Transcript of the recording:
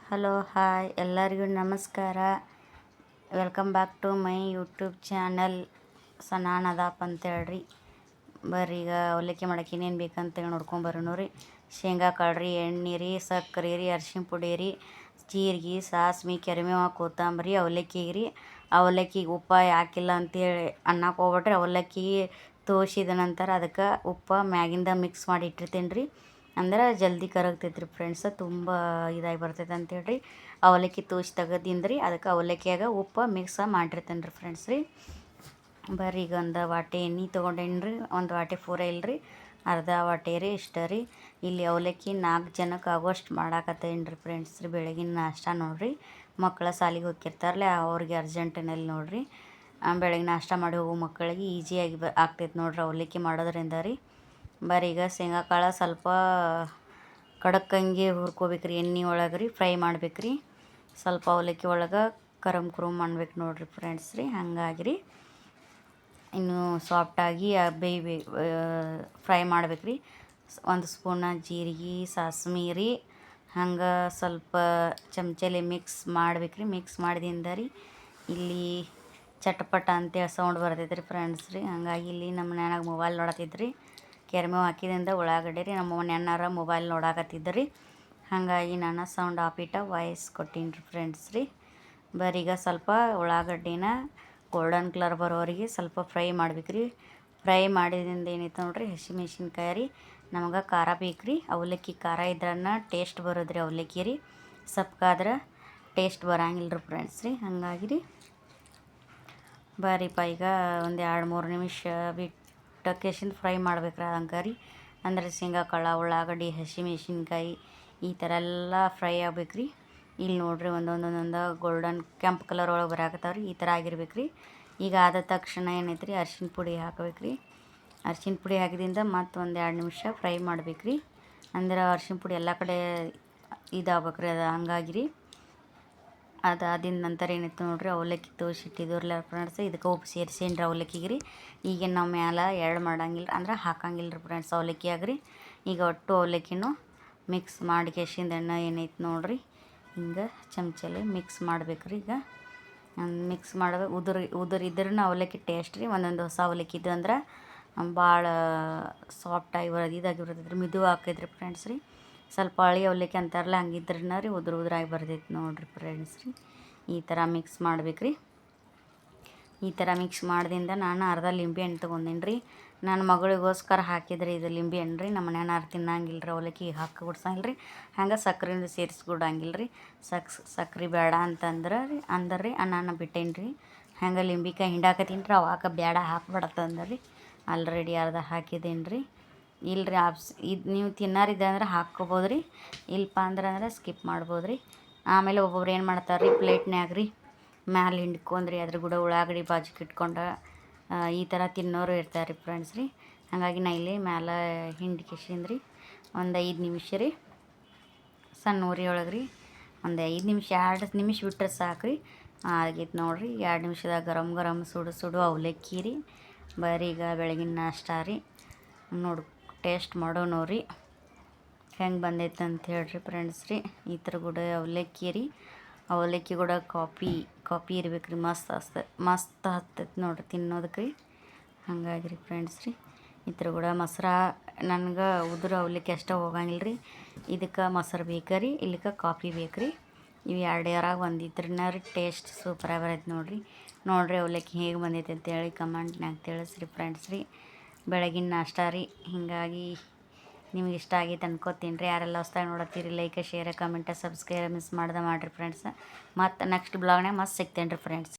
Hello hi ಎಲ್ಲರಿಗೂ ನಮಸ್ಕಾರ. Welcome back to my YouTube channel ಸನಾನದಪ್ಪ ಅಂತೇಳ್ರಿ. ಬರ್ರಿ ಈಗ ಅವಲಕ್ಕಿ ಮಾಡಕ್ಕೆ ಏನೇನು ಬೇಕಂತೇಳಿ ನೋಡ್ಕೊಂಬರೋಣ ರೀ. ಶೇಂಗಾ ಕಾಳು ರೀ, ಎಣ್ಣೆ ರೀ, ಸಕ್ಕರೆ ರೀ, ಅರ್ಶಿಣ ಪುಡಿ ರೀ, ಜೀರಿಗೆ, ಸಾಸ್ಮೆ, ಕರಿಬೇವು, ಕೊತ್ತಂಬರಿ, ಅವಲಕ್ಕಿಗೆ ರೀ. ಅವಲಕ್ಕಿಗೆ ಉಪ್ಪ ಯಾಕಿಲ್ಲ ಅಂತೇಳಿ ಅನ್ನಕ್ಕೆ ಹೋಗ್ಬಿಟ್ರೆ ಅವಲಕ್ಕಿಗೆ ತೋಸಿದ ನಂತರ ಅದಕ್ಕೆ ಉಪ್ಪು ಮ್ಯಾಗಿಂದ ಮಿಕ್ಸ್ ಮಾಡಿ ಇಟ್ಟಿರ್ತೀನಿ ರೀ. ಅಂದ್ರೆ ಜಲ್ದಿ ಕರಗ್ತೈತೆ ರೀ ಫ್ರೆಂಡ್ಸ್, ತುಂಬ ಇದಾಗಿ ಬರ್ತೈತೆ ಅಂತೇಳಿ ಅವಲಕ್ಕಿ ತೋಸಿ ತೆಗೆದಿಂದ್ರಿ. ಅದಕ್ಕೆ ಅವಲಕ್ಕಿಯಾಗ ಉಪ್ಪು ಮಿಕ್ಸ ಮಾಡಿರ್ತೇನೆ ರೀ ಫ್ರೆಂಡ್ಸ್ ರೀ. ಬರ್ರಿ ಈಗ ಒಂದು ವಾಟೆ ಎಣ್ಣೆ ತೊಗೊಂಡೇನಿ ರೀ. ಒಂದು ವಾಟೆ ಪೂರ ಇಲ್ರಿ, ಅರ್ಧ ವಾಟೆ ರೀ, ಇಷ್ಟ ರೀ. ಇಲ್ಲಿ ಅವಲಕ್ಕಿ 4 ಜನಕ್ಕೆ ಆಗೋಷ್ಟು ಮಾಡಾಕತ್ತೇನಿ ರೀ ಫ್ರೆಂಡ್ಸ್ ರೀ. ಬೆಳಗಿನ ನಾಷ್ಟ ನೋಡಿರಿ, ಮಕ್ಕಳ ಸಾಲಿಗೆ ಹೋಗಿರ್ತಾರಲ್ಲ ಅವ್ರಿಗೆ ಅರ್ಜೆಂಟಿನಲ್ಲಿ ನೋಡಿರಿ. ಬೆಳಗ್ಗೆ ನಾಷ್ಟ ಮಾಡಿ ಹೋಗೋ ಮಕ್ಕಳಿಗೆ ಈಸಿಯಾಗಿ ಆಗ್ತೈತೆ ನೋಡ್ರಿ ಅವಲಕ್ಕಿ ಮಾಡೋದ್ರಿಂದ ರೀ. ಬರ್ರಿ ಈಗ ಶೇಂಗಾ ಕಾಳು ಸ್ವಲ್ಪ ಕಡಕ್ಕಂಗೆ ಹುರ್ಕೋಬೇಕ್ರಿ ಎಣ್ಣೆ ಒಳಗೆ ರೀ, ಫ್ರೈ ಮಾಡ್ಬೇಕ್ರಿ. ಸ್ವಲ್ಪ ಅವಲಕ್ಕಿ ಒಳಗೆ ಕರಮ್ ಮಾಡ್ಬೇಕು ನೋಡ್ರಿ ಫ್ರೆಂಡ್ಸ್ ರೀ. ಹಾಗಾಗಿ ರೀ ಇನ್ನು ಸಾಫ್ಟಾಗಿ ಫ್ರೈ ಮಾಡ್ಬೇಕ್ರಿ. 1 ಸ್ಪೂನ ಜೀರಿಗೆ, ಸಾಸ್ಮೆ ರೀ, ಹಂಗೆ ಸ್ವಲ್ಪ ಚಮಚಲಿ ಮಿಕ್ಸ್ ಮಾಡ್ಬೇಕ್ರಿ. ಮಿಕ್ಸ್ ಮಾಡಿದಿಂದ ರೀ ಇಲ್ಲಿ ಚಟಪಟ ಅಂತೇಳಿ ಸೌಂಡ್ ಬರ್ತೈತೆ ರೀ ಫ್ರೆಂಡ್ಸ್ ರೀ. ಹಂಗಾಗಿ ಇಲ್ಲಿ ನಮ್ಮ ಮನ್ಯಾಗ ಮೊಬೈಲ್ ನೋಡತ್ತಿದ್ರಿ. ಕೆರ್ಮೇವು ಹಾಕಿದಿಂದ ಉಳ್ಳಾಗಡ್ಡಿ ರೀ. ನಮ್ಮ ಮನೆಯನ್ನಾರ ಮೊಬೈಲ್ ನೋಡಾಕತ್ತಿದ್ರಿ. ಹಾಗಾಗಿ ನಾನು ಸೌಂಡ್ ಆಫಿಟ್ಟ ವಾಯ್ಸ್ ಕೊಟ್ಟೀನಿ ರೀ ಫ್ರೆಂಡ್ಸ್ ರೀ. ಬರೀಗ ಸ್ವಲ್ಪ ಉಳ್ಳಾಗಡ್ಡಿನ ಗೋಲ್ಡನ್ ಕಲರ್ ಬರೋವರೆಗೆ ಸ್ವಲ್ಪ ಫ್ರೈ ಮಾಡ್ಬೇಕ್ರಿ. ಫ್ರೈ ಮಾಡಿದಿಂದ ಏನೈತೆ ನೋಡ್ರಿ, ಹಸಿಮೆಣ್ಸಿನ್ಕಾಯಿ ರೀ. ನಮಗೆ ಖಾರ ಬೇಕ್ರಿ. ಅವಲಕ್ಕಿ ಖಾರ ಇದ್ರನ್ನ ಟೇಸ್ಟ್ ಬರೋದ್ರಿ ಅವಲಕ್ಕಿ ರೀ. ಸಪ್ಪಗಾದ್ರೆ ಟೇಸ್ಟ್ ಬರಂಗಿಲ್ಲ ರೀ ಫ್ರೆಂಡ್ಸ್ ರೀ. ಹಾಗಾಗಿ ರೀ ಬಾರಿಪ್ಪ ಈಗ ಒಂದು 2-3 ನಿಮಿಷ ಬಿಟ್ಟಕೇಶಿಂದ ಫ್ರೈ ಮಾಡ್ಬೇಕ್ರಿ ಹಂಗೆ ರೀ. ಅಂದರೆ ಶೇಂಗಾ ಕಾಳು, ಉಳ್ಳಾಗಡ್ಡಿ, ಹಸಿಮೆಣ್ಸಿನ್ಕಾಯಿ ಈ ಥರ ಎಲ್ಲ ಫ್ರೈ ಆಗ್ಬೇಕ್ರಿ. ಇಲ್ಲಿ ನೋಡ್ರಿ ಒಂದೊಂದೊಂದೊಂದು ಗೋಲ್ಡನ್ ಕೆಂಪು ಕಲರ್ ಒಳಗೆ ಬರಾಕತ್ತಾವ್ರಿ. ಈ ಥರ ಆಗಿರ್ಬೇಕ್ರಿ. ಈಗ ಆದ ತಕ್ಷಣ ಏನೈತೆ ರೀ, ಅರ್ಶಿಣ ಪುಡಿ ಹಾಕ್ಬೇಕ್ರಿ. ಅರ್ಶಿಣ ಪುಡಿ ಹಾಕಿದಿಂದ ಮತ್ತು ಒಂದು 2 ನಿಮಿಷ ಫ್ರೈ ಮಾಡ್ಬೇಕ್ರಿ. ಅಂದ್ರೆ ಅರ್ಶಿಣ ಪುಡಿ ಎಲ್ಲ ಕಡೆ ಇದಾಗ್ಬೇಕ್ರಿ, ಅದು ಹಂಗಾಗಿ ರೀ. ಅದಾದಿಂದ ನಂತರ ಏನೈತೆ ನೋಡ್ರಿ, ಅವಲಕ್ಕಿ ತೋಸಿಟ್ಟಿದ್ರಲ್ಲ ಫ್ರೆಂಡ್ಸ್, ಇದಕ್ಕೆ ಉಪ್ಪು ಸೇರಿಸೇನಿ ರೀ ಅವಲಕ್ಕಿಗೆ ರೀ. ಈಗ ನಾವು ಮ್ಯಾಲೆ ಎಳ್ಳು ಮಾಡಂಗಿಲ್ಲ ಅಂದ್ರೆ ಹಾಕಂಗಿಲ್ಲ ರೀ ಫ್ರೆಂಡ್ಸ್ ಅವಲಕ್ಕಿಯಾಗ ರೀ. ಈಗ ಒಟ್ಟು ಅವಲಕ್ಕಿನೂ ಮಿಕ್ಸ್ ಮಾಡಿ ಕೆಶಿಂದ ಎಣ್ಣೆ ಏನೈತೆ ನೋಡ್ರಿ, ಹಿಂಗೆ ಚಮಚಲ್ಲಿ ಮಿಕ್ಸ್ ಮಾಡ್ಬೇಕ್ರಿ. ಈಗ ಮಿಕ್ಸ್ ಮಾಡೋದು ಉದುರಿದ್ರೂ ಅವಲಕ್ಕಿ ಟೇಸ್ಟ್ ರೀ. ಒಂದೊಂದು ಹೊಸ ಅವಲಕ್ಕಿ ಇದ್ದು ಅಂದ್ರೆ ಭಾಳ ಸಾಫ್ಟಾಗಿ ಇದಾಗಿ ಬರ್ತೈತೆ ರೀ, ಮಿದು ಹಾಕೈತ್ರಿ ಫ್ರೆಂಡ್ಸ್ ರೀ. ಸ್ವಲ್ಪ ಹಳಿ ಅವಲಕ್ಕಿ ಅಂತಾರಲ್ಲ ಹಂಗಿದ್ರನ್ನ ರೀ ಉದುರಾಗಿ ಬರ್ತೈತೆ ನೋಡಿರಿ ಫ್ರೆಂಡ್ಸ್ ರೀ. ಈ ಥರ ಮಿಕ್ಸ್ ಮಾಡ್ಬೇಕ್ರಿ. ಈ ಥರ ಮಿಕ್ಸ್ ಮಾಡ್ದಿಂದ ನಾನು ಅರ್ಧ ಲಿಂಬೆ ಹಣ್ಣು ತೊಗೊಂಡೇನಿ ರೀ. ನನ್ನ ಮಗಳಿಗೋಸ್ಕರ ಹಾಕಿದ್ರಿ ಇದು ಲಿಂಬೆ ಹಣ್ಣು ರೀ. ನಮ್ಮ ಮನೆಯವ್ರು ತಿನ್ನಂಗಿಲ್ಲ ರೀ ಅವಲಕ್ಕಿ, ಹಾಕಿ ಕೊಡ್ಸಂಗಿಲ್ಲ ರೀ. ಹಂಗೆ ಸಕ್ರೆನೂ ಸೇರಿಸಿ ಕೊಡಂಗಿಲ್ಲ ರೀ. ಸಕ್ರೆ ಬೇಡ ಅಂತಂದ್ರೆ ರೀ ನಾನು ಬಿಟ್ಟೇನಿ ರೀ. ಹಂಗೆ ಲಿಂಬಿಕಾಯಿ ಹಿಂಡಾಕತ್ತೀನಿ ರೀ, ಅವಾಗ ಬೇಡ ಹಾಕ್ಬಿಡತ್ತ ಅಂದ್ರೆ ರೀ ಆಲ್ರೆಡಿ ಅರ್ಧ ಹಾಕಿದ್ದೀನಿ ರೀ. ಇಲ್ಲರಿ ಇದು ನೀವು ತಿನ್ನಾರಿದ್ದೆ ಅಂದ್ರೆ ಹಾಕ್ಕೋಬೋದು ರೀ, ಇಲ್ಲಪ್ಪ ಅಂದ್ರೆ ಸ್ಕಿಪ್ ಮಾಡ್ಬೋದು ರೀ. ಆಮೇಲೆ ಒಬ್ಬೊಬ್ರು ಏನು ಮಾಡ್ತಾರೆ ರೀ, ಪ್ಲೇಟ್ನ್ಯಾಗ ರೀ ಮ್ಯಾಲೆ ಹಿಂಡ್ಕೊಂಡ್ರಿ ಅದ್ರ ಕೂಡ ಉಳ್ಳಾಗಡ್ಡಿ ಬಾಜುಗೆ ಇಟ್ಕೊಂಡು ಈ ಥರ ತಿನ್ನೋರು ಇರ್ತಾರೆ ರೀ ಫ್ರೆಂಡ್ಸ್ ರೀ. ಹಾಗಾಗಿ ನಾ ಇಲ್ಲಿ ಮ್ಯಾಲೆ ಹಿಂಡ್ಕೇಶಿಂದ್ರಿ ಒಂದು 5 ನಿಮಿಷ ರೀ ಸಣ್ಣ ಉರಿ ಒಳಗೆ ರೀ, ಒಂದು 5 ನಿಮಿಷ 2 ನಿಮಿಷ ಬಿಟ್ಟರೆ ಸಾಕು ರೀ. ಆಗೈತೆ ನೋಡಿರಿ, 2 ನಿಮಿಷದಾಗ ಗರಂ ಗರಂ ಸುಡು ಅವಲಕ್ಕಿ ರೀ. ಬರೀ ಈಗ ಬೆಳಗಿನ ನಾಷ್ಟ ರೀ. ನೋಡಿ ಟೇಸ್ಟ್ ಮಾಡೋಣ ರೀ ಹೆಂಗೆ ಬಂದೈತೆ ಅಂತ ಹೇಳ್ರಿ ಫ್ರೆಂಡ್ಸ್ ರೀ. ಈ ಥರ ಕೂಡ ಅವಲಕ್ಕಿ ರೀ. ಅವಲಕ್ಕಿ ಕೂಡ ಕಾಪಿ ಇರ್ಬೇಕು ರೀ, ಮಸ್ತ್ ಹತ್ತೈತೆ ನೋಡಿರಿ ತಿನ್ನೋದಕ್ಕೆ ರೀ. ಹಾಗಾಗಿ ರೀ ಫ್ರೆಂಡ್ಸ್ ರೀ, ಈ ಥರ ಕೂಡ ಮೊಸರು ನನಗೆ ಉದುರು ಅವಲಕ್ಕಿ ಅಷ್ಟೇ ಹೋಗಂಗಿಲ್ಲ ರೀ. ಇದಕ್ಕೆ ಮೊಸರು ಬೇಕು ರೀ, ಇಲ್ಲಿಕ್ಕೆ ಕಾಫಿ ಬೇಕು ರೀ. ಇವು 2ರಾಗ ಒಂದಿದ್ರನ್ನ ರೀ ಟೇಸ್ಟ್ ಸೂಪರಾಗಿ ಬರೈತೆ ನೋಡಿರಿ ಅವಲಕ್ಕಿ ಹೇಗೆ ಬಂದೈತೆ ಅಂತೇಳಿ ಕಮೆಂಟ್ನಾಗ ತಿಳಿಸ್ರಿ ಫ್ರೆಂಡ್ಸ್ ರೀ. ಬೆಳಗಿನ ನಾಷ್ಟ ರೀ. ಹೀಗಾಗಿ ನಿಮ್ಗೆ ಇಷ್ಟ ಆಗೈತೆ ಅನ್ಕೋತೀನಿ ರೀ. ಯಾರೆಲ್ಲ ಹೊಸ್ದಾಗಿ ನೋಡತ್ತೀರಿ like, share, comment, subscribe miss ಮಾಡ್ದೆ ಮಾಡಿರಿ ಫ್ರೆಂಡ್ಸ್. ಮತ್ತು ನೆಕ್ಸ್ಟ್ ಬ್ಲಾಗ್ನಾಗ ಮತ್ತೆ ಸಿಗ್ತೇನೆ ರೀ ಫ್ರೆಂಡ್ಸ್.